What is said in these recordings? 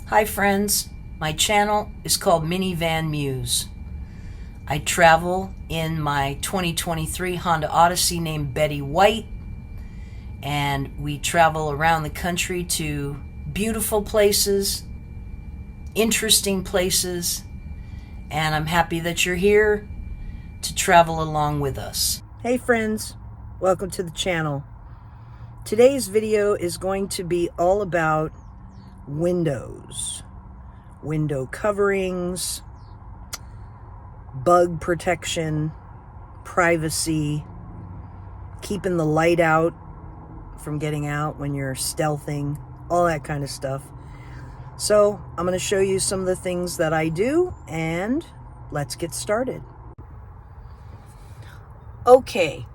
Hi friends, my channel is called Minivan Muse. I travel in my 2023 Honda Odyssey named Betty White, and we travel around the country to beautiful places, interesting places, and I'm happy that you're here to travel along with us. Hey friends, welcome to the channel. Today's video is going to be all about windows, window coverings, bug protection, privacy, keeping the light out from getting out when you're stealthing, all that kind of stuff. So I'm going to show you some of the things that I do, and let's get started. Okay,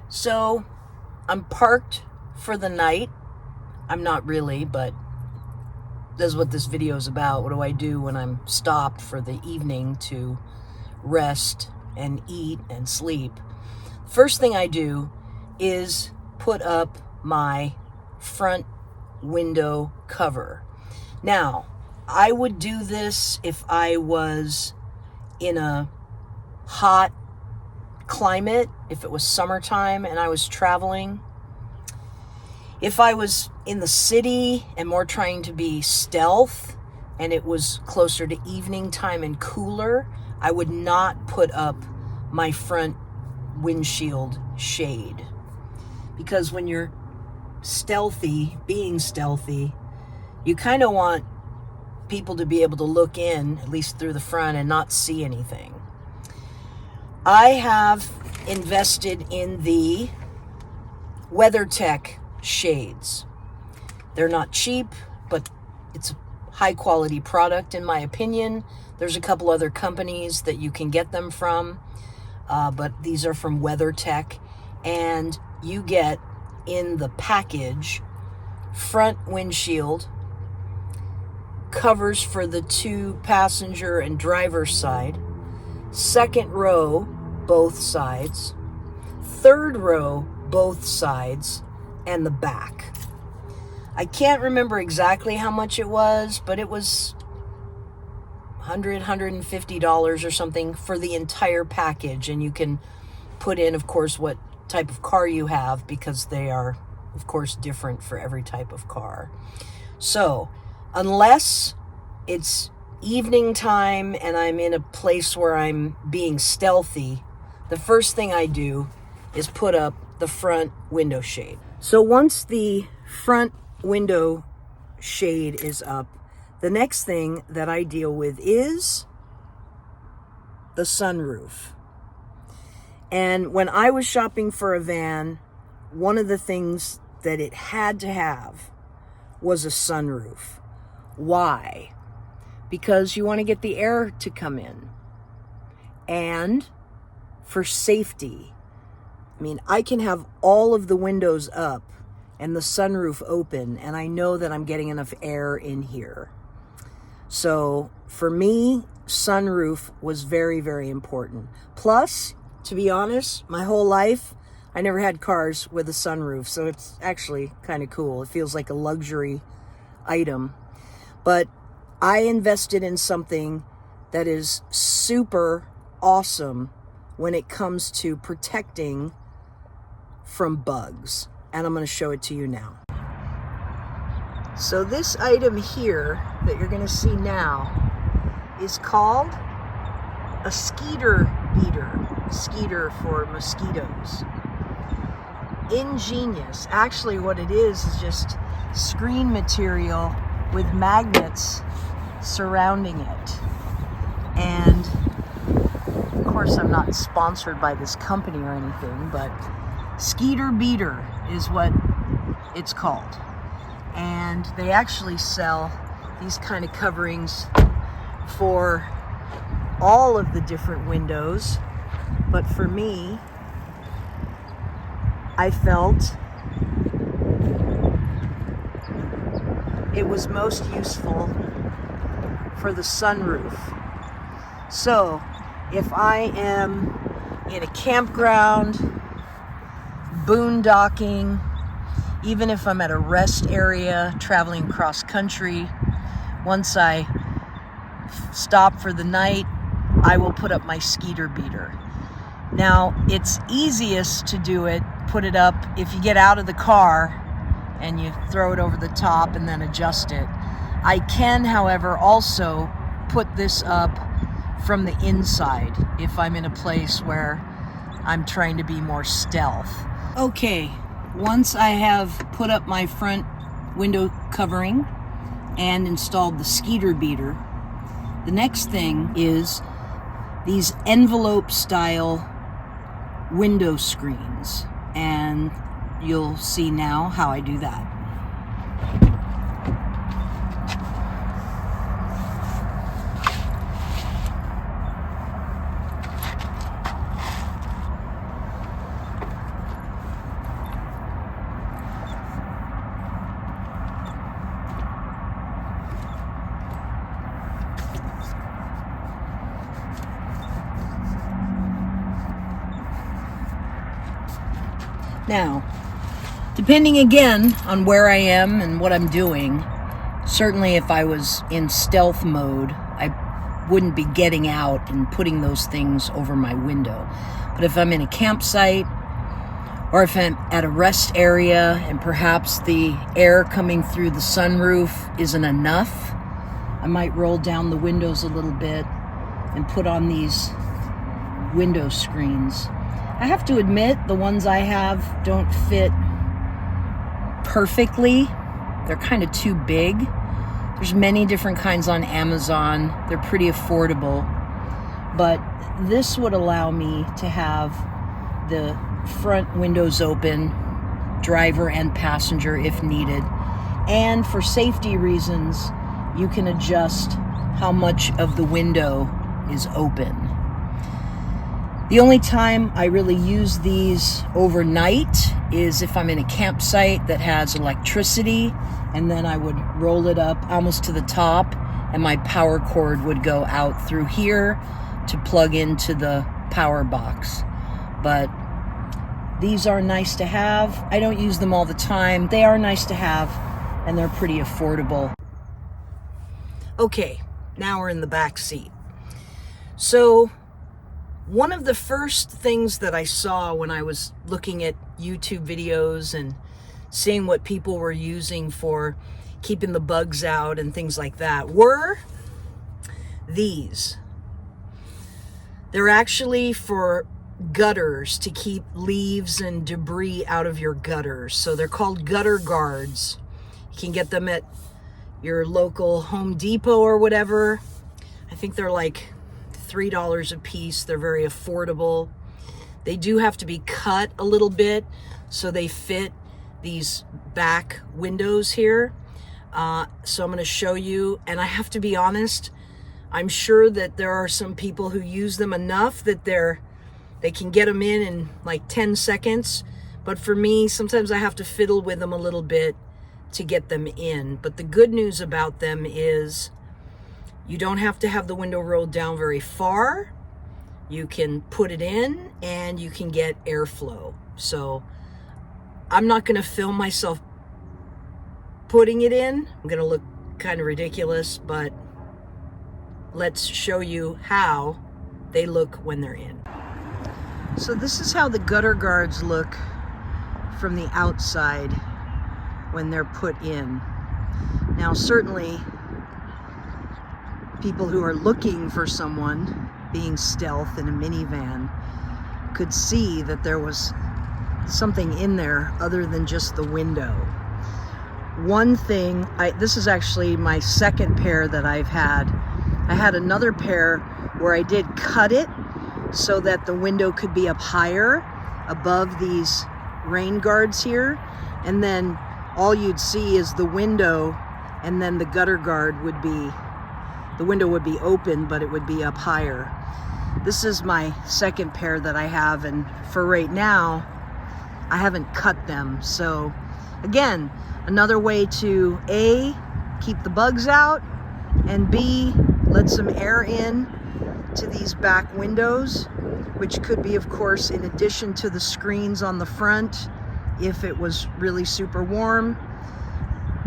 so I'm parked for the night. I'm not really, but that's what this video is about. What do I do when I'm stopped for the evening to rest and eat and sleep? First thing I do is put up my front window cover. Now, I would do this if I was in a hot climate, if it was summertime and I was traveling. If I was in the city and more trying to be stealth and it was closer to evening time and cooler, I would not put up my front windshield shade. Because when you're stealthy, being stealthy, you kind of want people to be able to look in, at least through the front, and not see anything. I have invested in the WeatherTech shades. They're not cheap, but it's a high quality product in my opinion. There's a couple other companies that you can get them from, but these are from WeatherTech, and you get in the package front windshield, covers for the two passenger and driver side, second row both sides, third row both sides, and the back. I can't remember exactly how much it was, but it was $150 or something for the entire package. And you can put in, of course, what type of car you have, because they are, of course, different for every type of car. So, unless it's evening time and I'm in a place where I'm being stealthy, the first thing I do is put up the front window shade. So once the front window shade is up, the next thing that I deal with is the sunroof. And when I was shopping for a van, one of the things that it had to have was a sunroof. Why? Because you want to get the air to come in. And for safety. I mean, I can have all of the windows up and the sunroof open, and I know that I'm getting enough air in here. So for me, sunroof was very, very important. Plus, to be honest, my whole life, I never had cars with a sunroof, so it's actually kind of cool. It feels like a luxury item. But I invested in something that is super awesome when it comes to protecting from bugs, and I'm going to show it to you now. So this item here that you're going to see now is called a skeeter beater. Skeeter for mosquitoes. Ingenious. Actually, what it is just screen material with magnets surrounding it. And of course, I'm not sponsored by this company or anything, but Skeeter Beater is what it's called. And they actually sell these kind of coverings for all of the different windows. But for me, I felt it was most useful for the sunroof. So if I am in a campground, boondocking, even if I'm at a rest area traveling cross country, once I stop for the night, I will put up my skeeter beater. Now, it's easiest to do it, put it up if you get out of the car and you throw it over the top and then adjust it. I can, however, also put this up from the inside if I'm in a place where I'm trying to be more stealth. Okay, once I have put up my front window covering and installed the skeeter beater, the next thing is these envelope style window screens, and you'll see now how I do that. Now, depending again on where I am and what I'm doing, certainly if I was in stealth mode, I wouldn't be getting out and putting those things over my window. But if I'm in a campsite, or if I'm at a rest area and perhaps the air coming through the sunroof isn't enough, I might roll down the windows a little bit and put on these window screens. I have to admit, the ones I have don't fit perfectly. They're kind of too big. There's many different kinds on Amazon. They're pretty affordable. But this would allow me to have the front windows open, driver and passenger if needed. And for safety reasons, you can adjust how much of the window is open. The only time I really use these overnight is if I'm in a campsite that has electricity, and then I would roll it up almost to the top and my power cord would go out through here to plug into the power box. But these are nice to have. I don't use them all the time. They are nice to have, and they're pretty affordable. Okay, now we're in the back seat. So one of the first things that I saw when I was looking at YouTube videos and seeing what people were using for keeping the bugs out and things like that were these. They're actually for gutters, to keep leaves and debris out of your gutters. So they're called gutter guards. You can get them at your local Home Depot or whatever. I think they're like $3 a piece. They're very affordable. They do have to be cut a little bit so they fit these back windows here. So I'm going to show you, and I have to be honest, I'm sure that there are some people who use them enough that they can get them in like 10 seconds. But for me, sometimes I have to fiddle with them a little bit to get them in. But the good news about them is you don't have to have the window rolled down very far. You can put it in and you can get airflow. So I'm not going to film myself putting it in. I'm going to look kind of ridiculous, but let's show you how they look when they're in. So this is how the gutter guards look from the outside when they're put in. Now, certainly people who are looking for someone being stealth in a minivan could see that there was something in there other than just the window. One thing, this is actually my second pair that I've had. I had another pair where I did cut it so that the window could be up higher above these rain guards here, and then all you'd see is the window, and then the gutter guard would be, the window would be open, but it would be up higher. This is my second pair that I have, and for right now, I haven't cut them. So again, another way to A, keep the bugs out, and B, let some air in to these back windows, which could be, of course, in addition to the screens on the front, if it was really super warm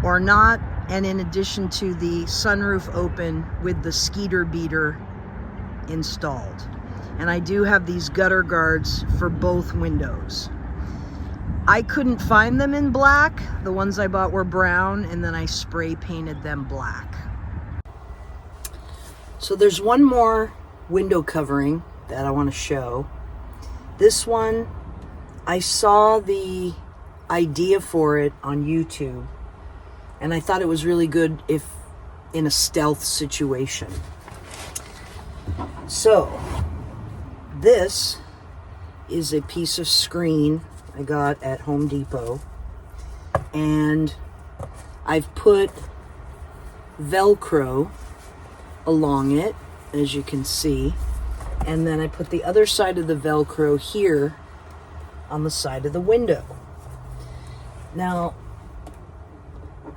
or not, and in addition to the sunroof open with the skeeter beater installed. And I do have these gutter guards for both windows. I couldn't find them in black. The ones I bought were brown, and then I spray painted them black. So there's one more window covering that I want to show. This one, I saw the idea for it on YouTube, and I thought it was really good if in a stealth situation. So this is a piece of screen I got at Home Depot, and I've put Velcro along it, as you can see, and then I put the other side of the Velcro here on the side of the window. Now,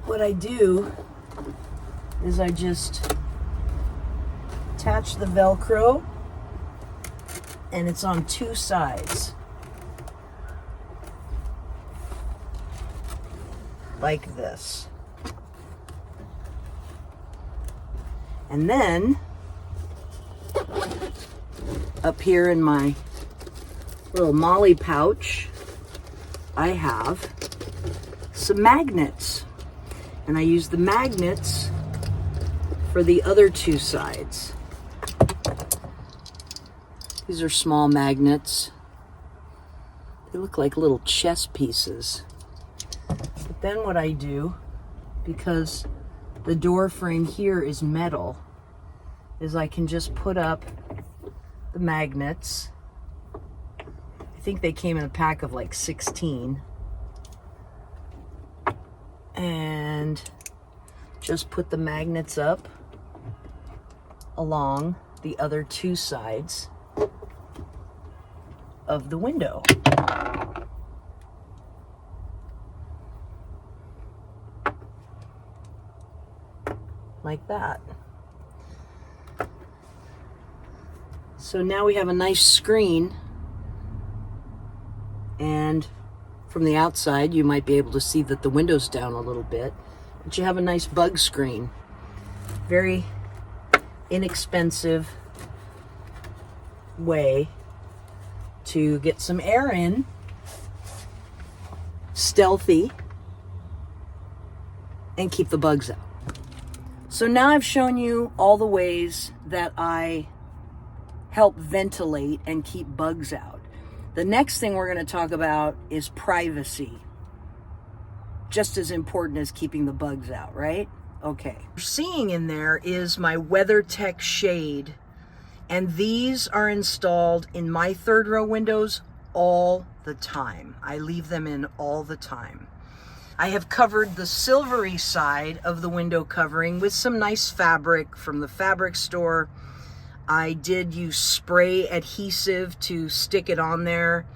what I do is I just attach the Velcro, and it's on two sides, like this. And then up here in my little Molly pouch, I have some magnets, and I use the magnets for the other two sides. These are small magnets. They look like little chess pieces. But then what I do, because the door frame here is metal, is I can just put up the magnets. I think they came in a pack of like 16. And just put the magnets up along the other two sides of the window. Like that. So now we have a nice screen, and from the outside you might be able to see that the window's down a little bit, but you have a nice bug screen. Very inexpensive way to get some air in, stealthy, and keep the bugs out. So now I've shown you all the ways that I help ventilate and keep bugs out. The next thing we're going to talk about is privacy. Just as important as keeping the bugs out, right? Okay. What you're seeing in there is my WeatherTech shade, and these are installed in my third row windows all the time. I leave them in all the time. I have covered the silvery side of the window covering with some nice fabric from the fabric store. I did use spray adhesive to stick it on there.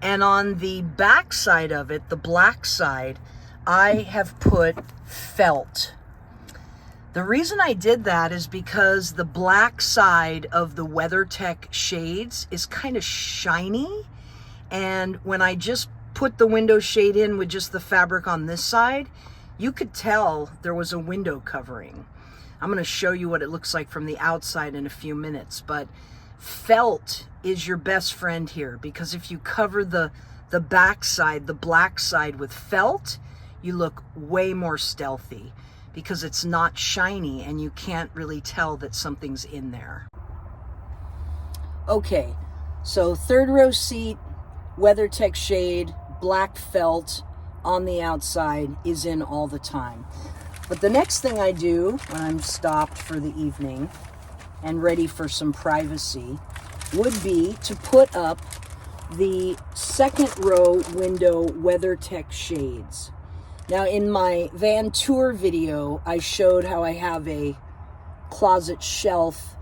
And on the back side of it, the black side, I have put felt. The reason I did that is because the black side of the WeatherTech shades is kind of shiny. And when I just put the window shade in with just the fabric on this side, you could tell there was a window covering. I'm going to show you what it looks like from the outside in a few minutes, but felt is your best friend here, because if you cover the back side, the black side, with felt, you look way more stealthy because it's not shiny and you can't really tell that something's in there. Okay, so third row seat, WeatherTech shade, black felt on the outside is in all the time. But the next thing I do when I'm stopped for the evening and ready for some privacy would be to put up the second row window WeatherTech shades. Now, in my van tour video, I showed how I have a closet shelf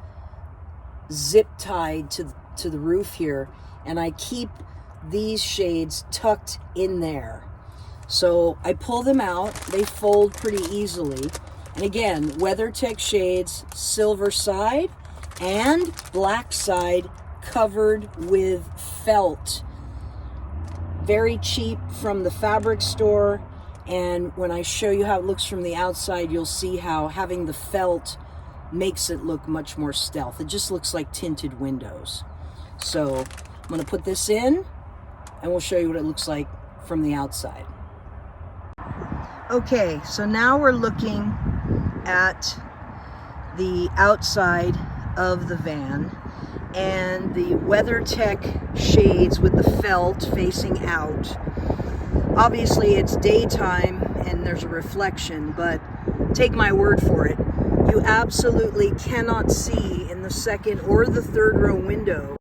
zip tied to the roof here, and I keep these shades tucked in there. So I pull them out, they fold pretty easily. And again, WeatherTech shades, silver side and black side, covered with felt. Very cheap from the fabric store, And when I show you how it looks from the outside, you'll see how having the felt makes it look much more stealth. It just looks like tinted windows. So I'm going to put this in, and we'll show you what it looks like from the outside. Okay, so now we're looking at the outside of the van, and the WeatherTech shades with the felt facing out. Obviously it's daytime and there's a reflection, but take my word for it, you absolutely cannot see in the second or the third row window.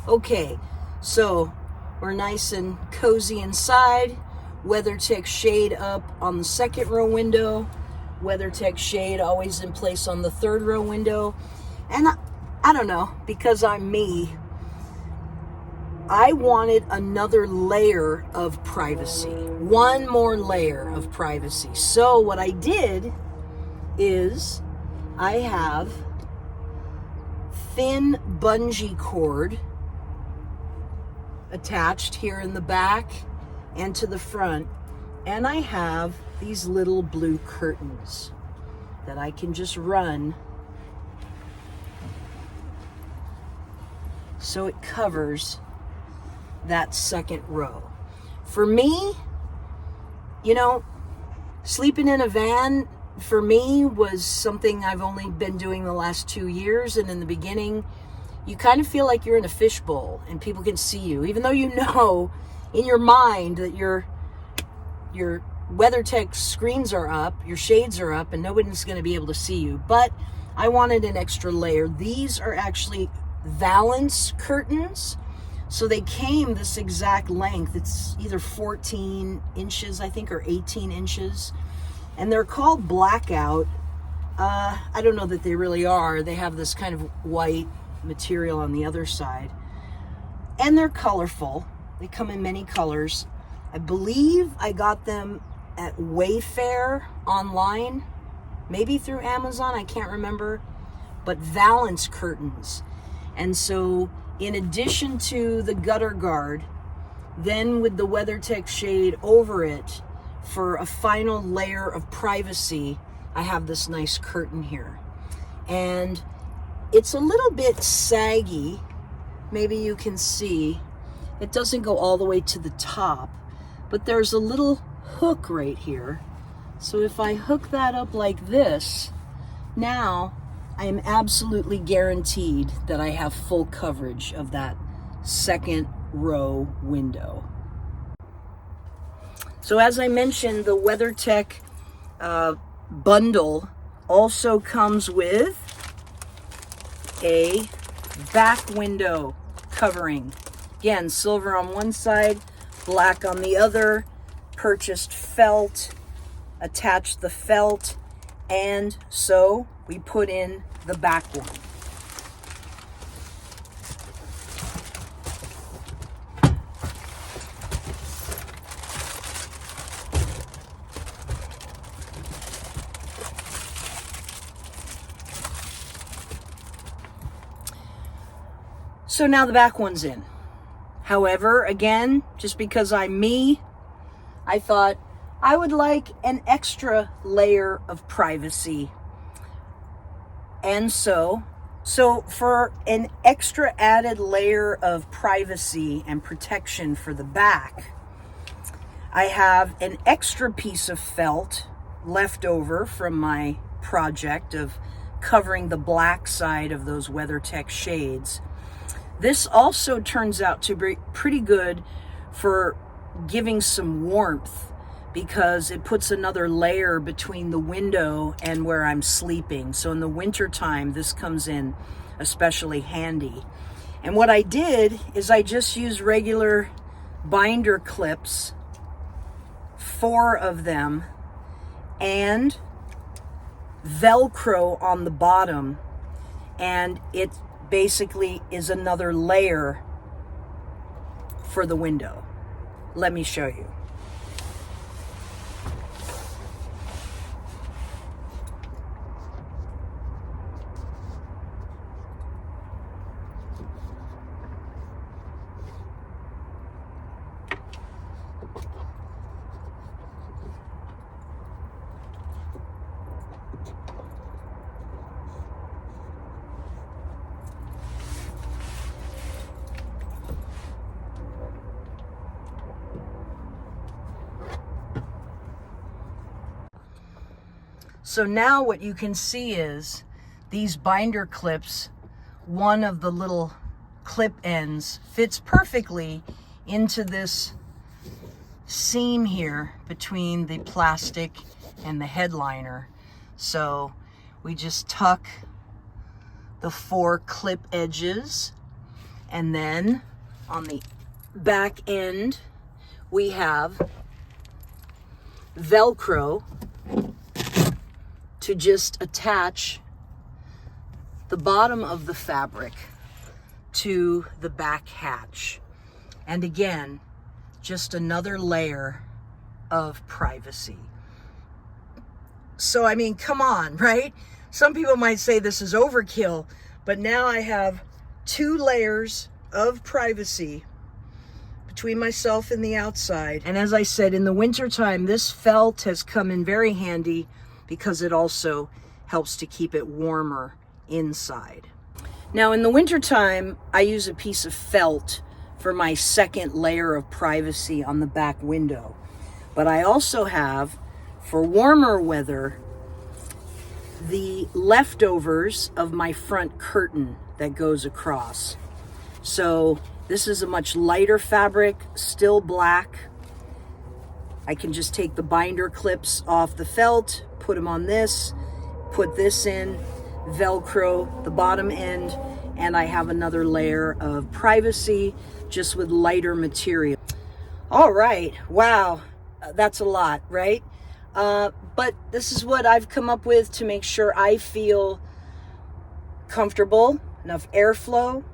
Okay, so we're nice and cozy inside. WeatherTech shade up on the second row window. WeatherTech shade always in place on the third row window. And I don't know, because I'm me, I wanted another layer of privacy. One more layer of privacy. So what I did is I have thin bungee cord attached here in the back and to the front. And I have these little blue curtains that I can just run so it covers that second row. For me, you know, sleeping in a van for me was something I've only been doing the last 2 years. And in the beginning, you kind of feel like you're in a fishbowl and people can see you, even though you know in your mind that your WeatherTech screens are up, your shades are up, and nobody's going to be able to see you. But I wanted an extra layer. These are actually valance curtains. So they came this exact length. It's either 14 inches, I think, or 18 inches. And they're called blackout. I don't know that they really are. They have this kind of white material on the other side. And they're colorful. They come in many colors. I believe I got them at Wayfair online, maybe through Amazon, I can't remember, but valance curtains. And so in addition to the gutter guard, then with the WeatherTech shade over it, for a final layer of privacy, I have this nice curtain here. And it's a little bit saggy, maybe you can see. It doesn't go all the way to the top, but there's a little hook right here. So if I hook that up like this, now I am absolutely guaranteed that I have full coverage of that second row window. So as I mentioned, the WeatherTech bundle also comes with a back window covering. Again, silver on one side, black on the other. Purchased felt, attached the felt, and so we put in the back one. So now the back one's in. However, again, just because I'm me, I thought I would like an extra layer of privacy. And so for an extra added layer of privacy and protection for the back, I have an extra piece of felt left over from my project of covering the black side of those WeatherTech shades. This also turns out to be pretty good for giving some warmth because it puts another layer between the window and where I'm sleeping. So in the winter time, this comes in especially handy. And what I did is I just used regular binder clips, 4 of them, and Velcro on the bottom, and it basically is another layer for the window. Let me show you. So now what you can see is these binder clips, one of the little clip ends fits perfectly into this seam here between the plastic and the headliner. So we just tuck the 4 clip edges, and then on the back end we have Velcro to just attach the bottom of the fabric to the back hatch. And again, just another layer of privacy. So, I mean, come on, right? Some people might say this is overkill, but now I have 2 layers of privacy between myself and the outside. And as I said, in the wintertime, this felt has come in very handy because it also helps to keep it warmer inside. Now, in the wintertime, I use a piece of felt for my second layer of privacy on the back window. But I also have, for warmer weather, the leftovers of my front curtain that goes across. So this is a much lighter fabric, still black. I can just take the binder clips off the felt, put them on this, put this in, Velcro the bottom end, and I have another layer of privacy just with lighter material. All right, wow, that's a lot, right? But this is what I've come up with to make sure I feel comfortable, enough airflow,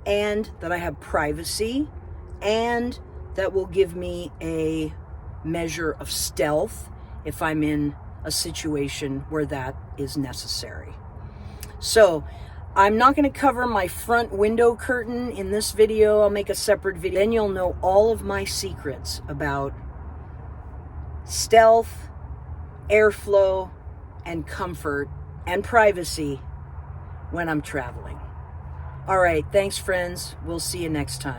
and that I have privacy, and that will give me a measure of stealth if I'm in a situation where that is necessary. So I'm not going to cover my front window curtain in this video. I'll make a separate video. Then you'll know all of my secrets about stealth, airflow, and comfort and privacy when I'm traveling. All right, thanks friends. We'll see you next time.